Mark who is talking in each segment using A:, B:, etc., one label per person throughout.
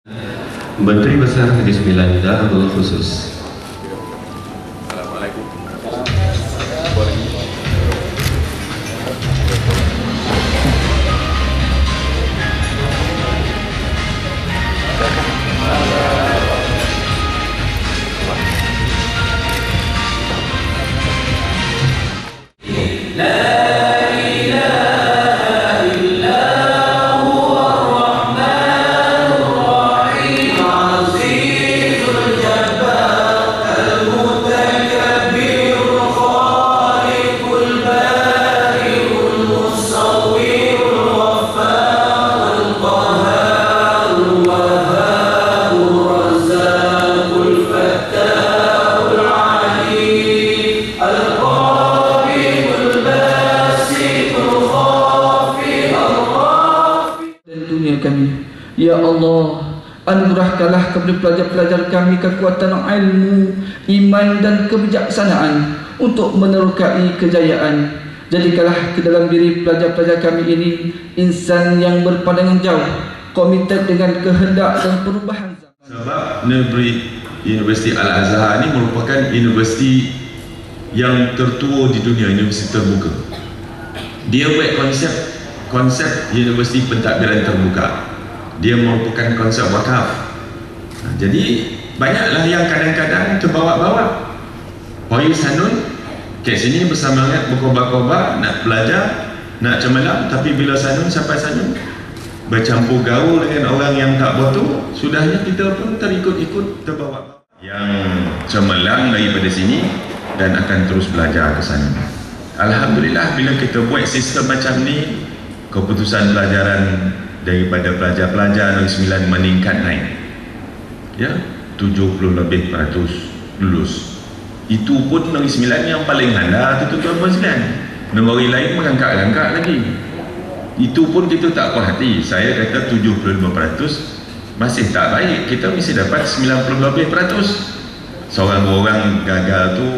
A: Menteri Besar Negeri Sembilan Darul Khusus.
B: Assalamualaikum.
C: Kami. Ya Allah, anugerahkanlah kepada pelajar-pelajar kami kekuatan ilmu, iman dan kebijaksanaan untuk menerokai kejayaan. Jadikanlah ke dalam diri pelajar-pelajar kami ini insan yang berpandangan jauh, komited dengan kehendak dan perubahan zaman.
D: Sebab negeri Universiti Al-Azhar ini merupakan universiti yang tertua di dunia, universiti terbuka. Dia buat konsep universiti pentadbiran terbuka. Dia merupakan konsep wakaf. Jadi banyaklah yang kadang-kadang terbawa-bawa. Poi Sanun kat sini bersemangat berkobar-kobar nak belajar, nak cemerlang, tapi bila Sanun sampai Sanun bercampur gaul dengan orang yang tak betul, sudahnya kita pun terikut-ikut terbawa. Yang cemerlang daripada sini dan akan terus belajar ke sana. Alhamdulillah, bila kita buat sistem macam ni, keputusan pelajaran daripada pelajar-pelajar Negeri Sembilan meningkat naik, ya, 70% lebih lulus. Itu pun Negeri Sembilan yang paling rendah tu tuan-tuan sekalian. Negeri lain mengangkat-angkat lagi. Itu pun kita tak puas hati. Saya kata 75% masih tak baik. Kita mesti dapat 90% lebih peratus. Seorang orang gagal tu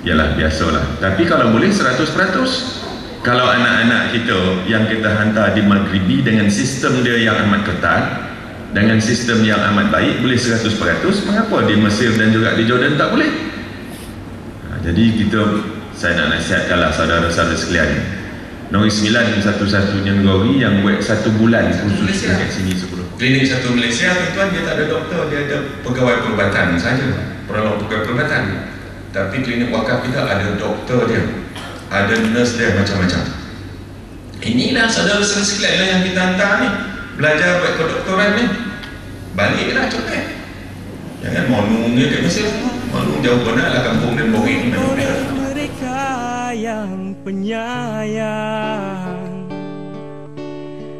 D: ialah biasalah. Tapi kalau boleh 100%. Kalau anak-anak kita yang kita hantar di Maghribi dengan sistem dia yang amat ketat, dengan sistem yang amat baik, boleh 100%, mengapa di Mesir dan juga di Jordan tak boleh? Jadi saya nak nasihatkanlah saudara-saudara sekalian, Negeri Sembilan satu-satunya negeri yang buat 1 bulan khusus kat sini sebelum. Klinik satu Malaysia, tuan-tuan, dia tak ada doktor, dia ada pegawai perubatan saja, pegawai perubatan. Tapi klinik wakaf kita ada doktor dia, ada nurse dia, macam-macam. Inilah saudara-saudara sekalian yang kita hantar ni, belajar buat kedoktoran ni. Baliklah cepat. Jangan malu ni kat Mesir. Malu jauh benar lah kampung dan boring.
E: Mereka yang penyayang,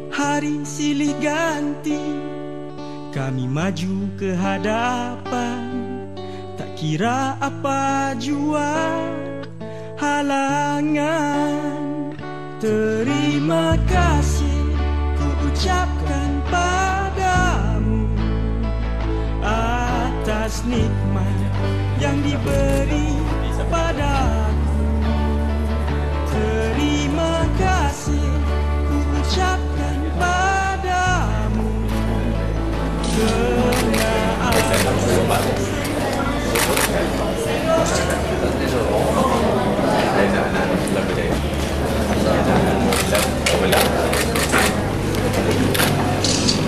E: hari silih ganti, kami maju ke hadapan. Tak kira apa jua halangan, terima kasih ku ucapkan padamu atas nikmat yang diberi padaku. Terima kasih ku ucapkan padamu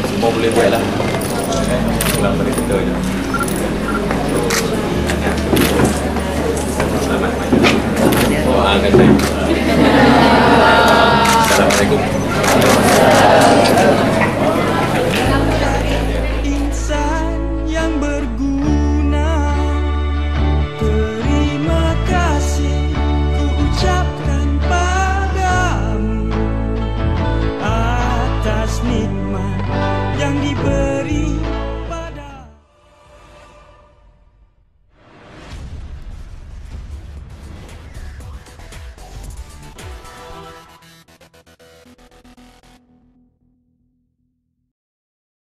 B: Semua boleh buat lah. Pulang pada kita je. Selamat maju. Doakan saya. Assalamualaikum.